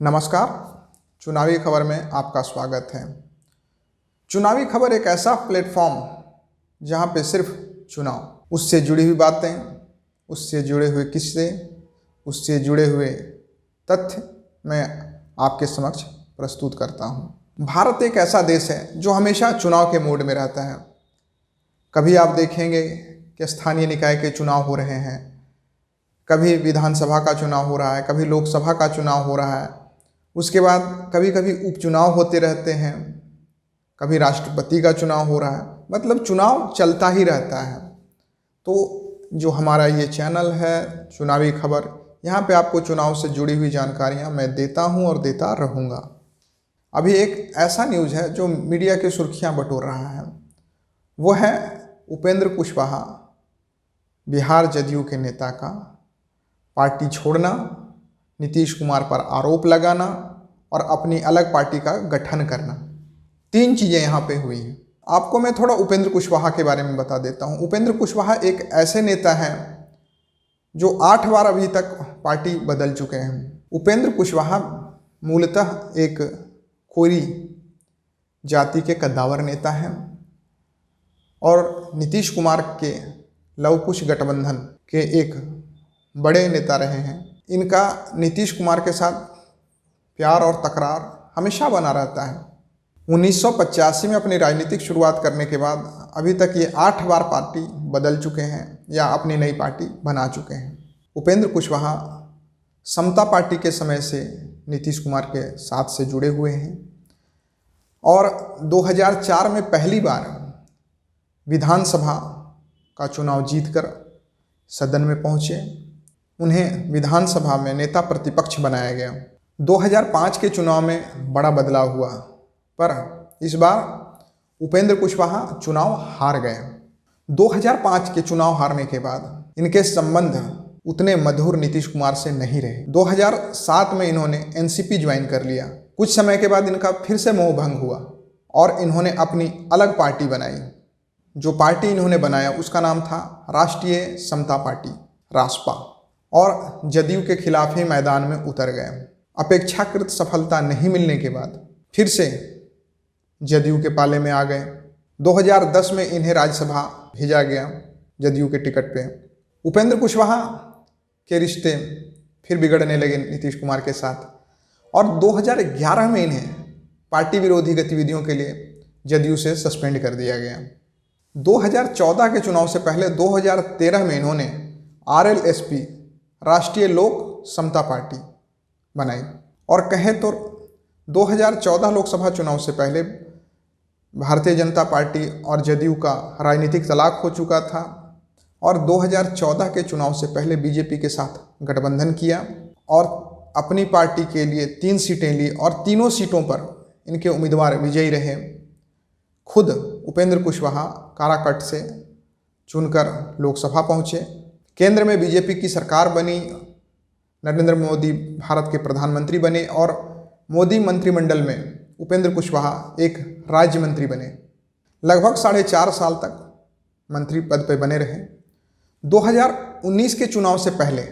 नमस्कार। चुनावी खबर में आपका स्वागत है। चुनावी खबर एक ऐसा प्लेटफॉर्म जहां पे सिर्फ चुनाव, उससे जुड़ी हुई बातें, उससे जुड़े हुए किस्से, उससे जुड़े हुए तथ्य मैं आपके समक्ष प्रस्तुत करता हूं। भारत एक ऐसा देश है जो हमेशा चुनाव के मोड में रहता है। कभी आप देखेंगे कि स्थानीय निकाय के चुनाव हो रहे हैं, कभी विधानसभा का चुनाव हो रहा है, कभी लोकसभा का चुनाव हो रहा है, उसके बाद कभी कभी उपचुनाव होते रहते हैं, कभी राष्ट्रपति का चुनाव हो रहा है, मतलब चुनाव चलता ही रहता है। तो जो हमारा ये चैनल है चुनावी खबर, यहाँ पे आपको चुनाव से जुड़ी हुई जानकारियाँ मैं देता हूँ और देता रहूँगा। अभी एक ऐसा न्यूज़ है जो मीडिया की सुर्खियाँ बटोर रहा है, वो है उपेंद्र कुशवाहा, बिहार जदयू के नेता का पार्टी छोड़ना, नीतीश कुमार पर आरोप लगाना और अपनी अलग पार्टी का गठन करना। 3 चीज़ें यहाँ पे हुई हैं। आपको मैं थोड़ा उपेंद्र कुशवाहा के बारे में बता देता हूँ। उपेंद्र कुशवाहा एक ऐसे नेता हैं जो 8 बार अभी तक पार्टी बदल चुके हैं। उपेंद्र कुशवाहा मूलतः एक कोरी जाति के कद्दावर नेता हैं और नीतीश कुमार के लव कुश गठबंधन के एक बड़े नेता रहे हैं। इनका नीतीश कुमार के साथ प्यार और तकरार हमेशा बना रहता है। 1985 में अपनी राजनीतिक शुरुआत करने के बाद अभी तक ये 8 बार पार्टी बदल चुके हैं या अपनी नई पार्टी बना चुके हैं। उपेंद्र कुशवाहा समता पार्टी के समय से नीतीश कुमार के साथ से जुड़े हुए हैं और 2004 में पहली बार विधानसभा का चुनाव जीतकर सदन में पहुँचे। उन्हें विधानसभा में नेता प्रतिपक्ष बनाया गया। 2005 के चुनाव में बड़ा बदलाव हुआ, पर इस बार उपेंद्र कुशवाहा चुनाव हार गए। 2005 के चुनाव हारने के बाद इनके संबंध उतने मधुर नीतीश कुमार से नहीं रहे। 2007 में इन्होंने एनसीपी ज्वाइन कर लिया। कुछ समय के बाद इनका फिर से मोह भंग हुआ और इन्होंने अपनी अलग पार्टी बनाई। जो पार्टी इन्होंने बनाया उसका नाम था राष्ट्रीय समता पार्टी, रासपा, और जदयू के खिलाफ ही मैदान में उतर गए। अपेक्षाकृत सफलता नहीं मिलने के बाद फिर से जदयू के पाले में आ गए। 2010 में इन्हें राज्यसभा भेजा गया जदयू के टिकट पे। उपेंद्र कुशवाहा के रिश्ते फिर बिगड़ने लगे नीतीश कुमार के साथ और 2011 में इन्हें पार्टी विरोधी गतिविधियों के लिए जदयू से सस्पेंड कर दिया गया। 2014 के चुनाव से पहले 2013 में इन्होंने RLSP, राष्ट्रीय लोक समता पार्टी बनाई और कहें तो 2014 लोकसभा चुनाव से पहले भारतीय जनता पार्टी और जदयू का राजनीतिक तलाक हो चुका था और 2014 के चुनाव से पहले बीजेपी के साथ गठबंधन किया और अपनी पार्टी के लिए 3 सीटें ली और तीनों सीटों पर इनके उम्मीदवार विजयी रहे। खुद उपेंद्र कुशवाहा काराकट से चुनकर लोकसभा पहुँचे। केंद्र में बीजेपी की सरकार बनी, नरेंद्र मोदी भारत के प्रधानमंत्री बने और मोदी मंत्रिमंडल में उपेंद्र कुशवाहा एक राज्य मंत्री बने। लगभग 4.5 साल तक मंत्री पद पर बने रहे। 2019 के चुनाव से पहले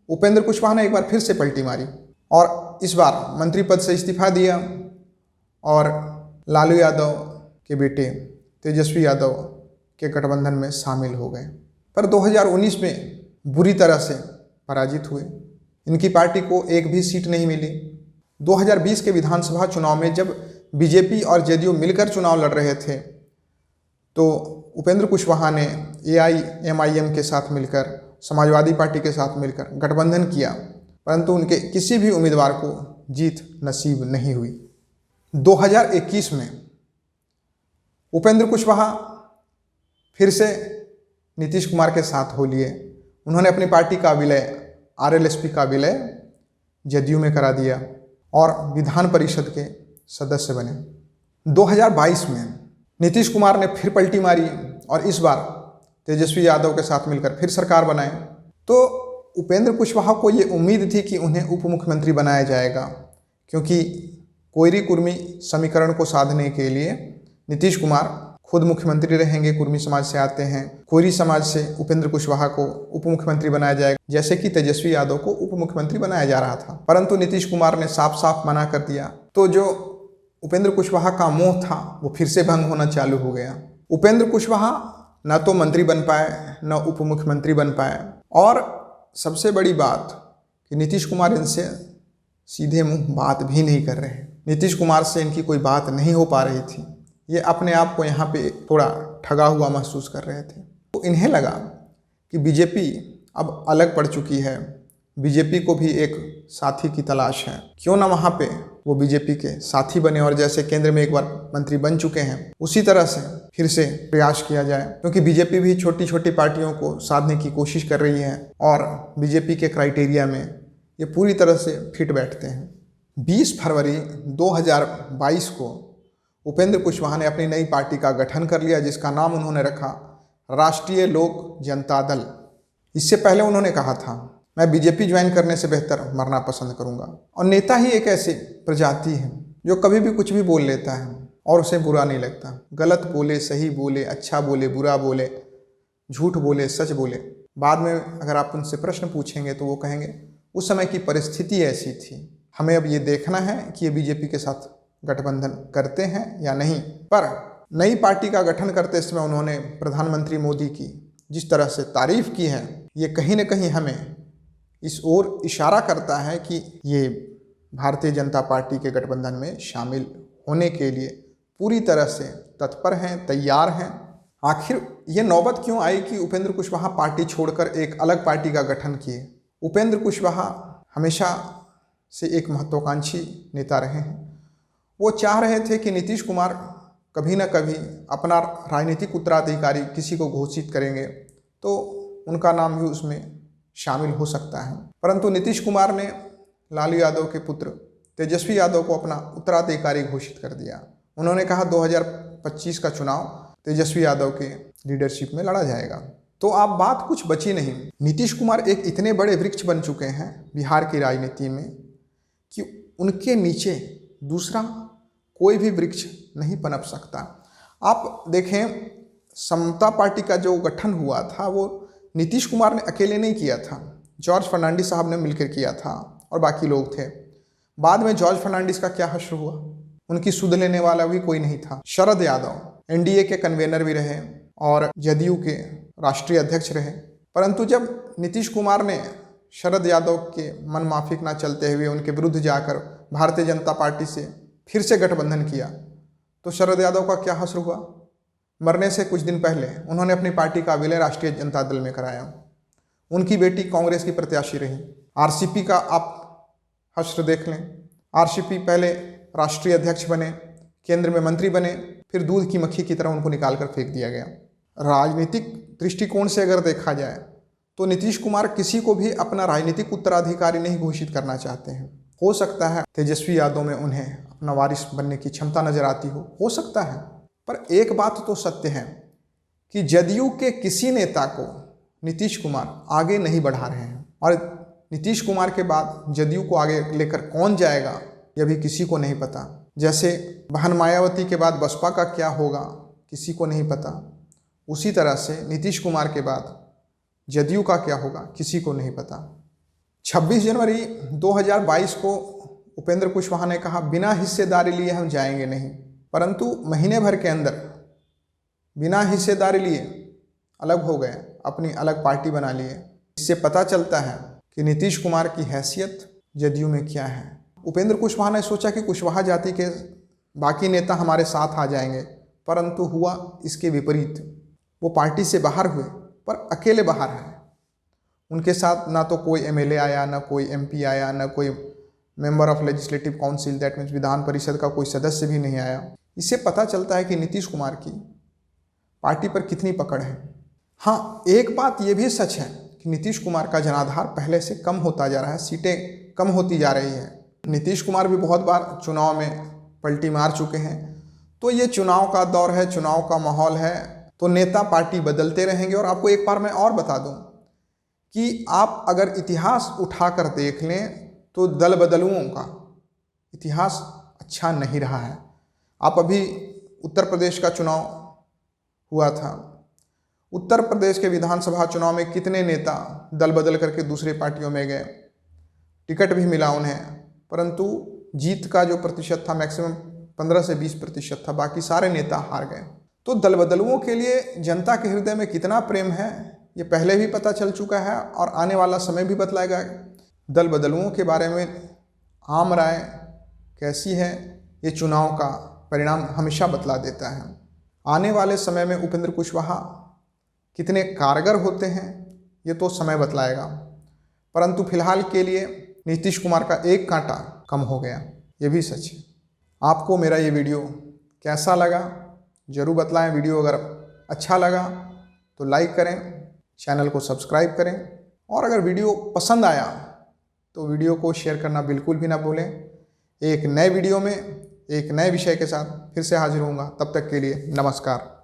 उपेंद्र कुशवाहा ने एक बार फिर से पलटी मारी और इस बार मंत्री पद से इस्तीफा दिया और लालू यादव के बेटे तेजस्वी यादव के गठबंधन में शामिल हो गए, पर 2019 में बुरी तरह से पराजित हुए। इनकी पार्टी को एक भी सीट नहीं मिली। 2020 के विधानसभा चुनाव में जब बीजेपी और जदयू मिलकर चुनाव लड़ रहे थे तो उपेंद्र कुशवाहा ने AIMIM के साथ मिलकर, समाजवादी पार्टी के साथ मिलकर गठबंधन किया, परंतु उनके किसी भी उम्मीदवार को जीत नसीब नहीं हुई। 2021 में उपेंद्र कुशवाहा फिर से नीतीश कुमार के साथ हो लिए। उन्होंने अपनी पार्टी का विलय, RLSP का विलय जदयू में करा दिया और विधान परिषद के सदस्य बने। 2022 में नीतीश कुमार ने फिर पलटी मारी और इस बार तेजस्वी यादव के साथ मिलकर फिर सरकार बनाए। तो उपेंद्र कुशवाहा को ये उम्मीद थी कि उन्हें उप मुख्यमंत्री बनाया जाएगा, क्योंकि कोयरी कुर्मी समीकरण को साधने के लिए नीतीश कुमार खुद मुख्यमंत्री रहेंगे, कुर्मी समाज से आते हैं। कोरी समाज से उपेंद्र कुशवाहा को उप मुख्यमंत्री बनाया जाएगा, जैसे कि तेजस्वी यादव को उप मुख्यमंत्री बनाया जा रहा था, परंतु नीतीश कुमार ने साफ साफ मना कर दिया। तो जो उपेंद्र कुशवाहा का मोह था वो फिर से भंग होना चालू हो गया। उपेंद्र कुशवाहा न तो मंत्री बन पाए, न उप मुख्यमंत्री बन पाए, और सबसे बड़ी बात कि नीतीश कुमार इनसे सीधे मुंह बात भी नहीं कर रहे। नीतीश कुमार से इनकी कोई बात नहीं हो पा रही थी। ये अपने आप को यहाँ पे थोड़ा ठगा हुआ महसूस कर रहे थे। तो इन्हें लगा कि बीजेपी अब अलग पड़ चुकी है, बीजेपी को भी एक साथी की तलाश है, क्यों ना वहाँ पे वो बीजेपी के साथी बने और जैसे केंद्र में एक बार मंत्री बन चुके हैं उसी तरह से फिर से प्रयास किया जाए, क्योंकि बीजेपी भी छोटी छोटी पार्टियों को साधने की कोशिश कर रही है और बीजेपी के क्राइटेरिया में ये पूरी तरह से फिट बैठते हैं। 20 फरवरी 2022 को उपेंद्र कुशवाहा ने अपनी नई पार्टी का गठन कर लिया, जिसका नाम उन्होंने रखा राष्ट्रीय लोक जनता दल। इससे पहले उन्होंने कहा था मैं बीजेपी ज्वाइन करने से बेहतर मरना पसंद करूंगा। और नेता ही एक ऐसी प्रजाति है जो कभी भी कुछ भी बोल लेता है और उसे बुरा नहीं लगता। गलत बोले, सही बोले, अच्छा बोले, बुरा बोले, झूठ बोले, सच बोले, बाद में अगर आप उनसे प्रश्न पूछेंगे तो वो कहेंगे उस समय की परिस्थिति ऐसी थी, हमें अब ये देखना है कि ये बीजेपी के साथ गठबंधन करते हैं या नहीं। पर नई पार्टी का गठन करते समय उन्होंने प्रधानमंत्री मोदी की जिस तरह से तारीफ की है, ये कहीं न कहीं हमें इस ओर इशारा करता है कि ये भारतीय जनता पार्टी के गठबंधन में शामिल होने के लिए पूरी तरह से तत्पर हैं, तैयार हैं। आखिर ये नौबत क्यों आई कि उपेंद्र कुशवाहा पार्टी छोड़कर एक अलग पार्टी का गठन किए? उपेंद्र कुशवाहा हमेशा से एक महत्वाकांक्षी नेता रहे हैं। वो चाह रहे थे कि नीतीश कुमार कभी न कभी अपना राजनीतिक उत्तराधिकारी किसी को घोषित करेंगे तो उनका नाम भी उसमें शामिल हो सकता है, परंतु नीतीश कुमार ने लालू यादव के पुत्र तेजस्वी यादव को अपना उत्तराधिकारी घोषित कर दिया। उन्होंने कहा 2025 का चुनाव तेजस्वी यादव के लीडरशिप में लड़ा जाएगा। तो अब बात कुछ बची नहीं। नीतीश कुमार एक इतने बड़े वृक्ष बन चुके हैं बिहार की राजनीति में कि उनके नीचे दूसरा कोई भी वृक्ष नहीं पनप सकता। आप देखें, समता पार्टी का जो गठन हुआ था वो नीतीश कुमार ने अकेले नहीं किया था, जॉर्ज फर्नांडिस साहब ने मिलकर किया था और बाकी लोग थे। बाद में जॉर्ज फर्नांडिस का क्या हश्र हुआ, उनकी सुध लेने वाला भी कोई नहीं था। शरद यादव एनडीए के कन्वेनर भी रहे और जदयू के राष्ट्रीय अध्यक्ष रहे, परंतु जब नीतीश कुमार ने शरद यादव के मन माफिक ना चलते हुए उनके विरुद्ध जाकर भारतीय जनता पार्टी से फिर से गठबंधन किया तो शरद यादव का क्या हश्र हुआ। मरने से कुछ दिन पहले उन्होंने अपनी पार्टी का विलय राष्ट्रीय जनता दल में कराया। उनकी बेटी कांग्रेस की प्रत्याशी रही। आरसीपी का आप हश्र देख लें। आरसीपी पहले राष्ट्रीय अध्यक्ष बने, केंद्र में मंत्री बने, फिर दूध की मक्खी की तरह उनको निकालकर फेंक दिया गया। राजनीतिक दृष्टिकोण से अगर देखा जाए तो नीतीश कुमार किसी को भी अपना राजनीतिक उत्तराधिकारी नहीं घोषित करना चाहते हैं। हो सकता है तेजस्वी यादव में उन्हें अपना वारिस बनने की क्षमता नजर आती हो सकता है, पर एक बात तो सत्य है कि जदयू के किसी नेता को नीतीश कुमार आगे नहीं बढ़ा रहे हैं और नीतीश कुमार के बाद जदयू को आगे लेकर कौन जाएगा यह भी किसी को नहीं पता। जैसे बहन मायावती के बाद बसपा का क्या होगा किसी को नहीं पता, उसी तरह से नीतीश कुमार के बाद जदयू का क्या होगा किसी को नहीं पता। 26 जनवरी 2022 को उपेंद्र कुशवाहा ने कहा बिना हिस्सेदारी लिए हम जाएंगे नहीं, परंतु महीने भर के अंदर बिना हिस्सेदारी लिए अलग हो गए, अपनी अलग पार्टी बना लिए। इससे पता चलता है कि नीतीश कुमार की हैसियत जदयू में क्या है। उपेंद्र कुशवाहा ने सोचा कि कुशवाहा जाति के बाकी नेता हमारे साथ आ जाएंगे, परंतु हुआ इसके विपरीत। वो पार्टी से बाहर हुए पर अकेले बाहर हैं। उनके साथ ना तो कोई एमएलए आया, ना कोई एमपी आया, ना कोई member of legislative council that means Vidhan Parishad का कोई सदस्य भी नहीं आया। इससे पता चलता है कि नीतीश कुमार की पार्टी पर कितनी पकड़ है। हाँ, एक बात ये भी सच है कि नीतीश कुमार का जनाधार पहले से कम होता जा रहा है, सीटें कम होती जा रही है। नीतीश कुमार भी बहुत बार चुनाव में पलटी मार चुके हैं, तो ये चुनाव का दौर है, चुनाव का माहौल है, तो नेता पार्टी बदलते रहेंगे। और आपको एक बार मैं और बता दूं कि आप अगर इतिहास उठाकर देख लें तो दल बदलुओं का इतिहास अच्छा नहीं रहा है। आप अभी उत्तर प्रदेश का चुनाव हुआ था। उत्तर प्रदेश के विधानसभा चुनाव में कितने नेता दल बदल करके दूसरी पार्टियों में गए, टिकट भी मिला उन्हें, परंतु जीत का जो प्रतिशत था मैक्सिमम 15 से 20% था, बाकी सारे नेता हार गए। तो दल बदलुओं के लिए जनता के हृदय में कितना प्रेम है ये पहले भी पता चल चुका है और आने वाला समय भी बतलाएगा। दल बदलुओं के बारे में आम राय कैसी है ये चुनाव का परिणाम हमेशा बतला देता है। आने वाले समय में उपेंद्र कुशवाहा कितने कारगर होते हैं ये तो समय बतलाएगा, परंतु फिलहाल के लिए नीतीश कुमार का एक कांटा कम हो गया, ये भी सच है। आपको मेरा ये वीडियो कैसा लगा ज़रूर बतलाएं। वीडियो अगर अच्छा लगा तो लाइक करें, चैनल को सब्सक्राइब करें और अगर वीडियो पसंद आया तो वीडियो को शेयर करना बिल्कुल भी ना भूलें। एक नए वीडियो में एक नए विषय के साथ फिर से हाजिर होऊंगा, तब तक के लिए नमस्कार।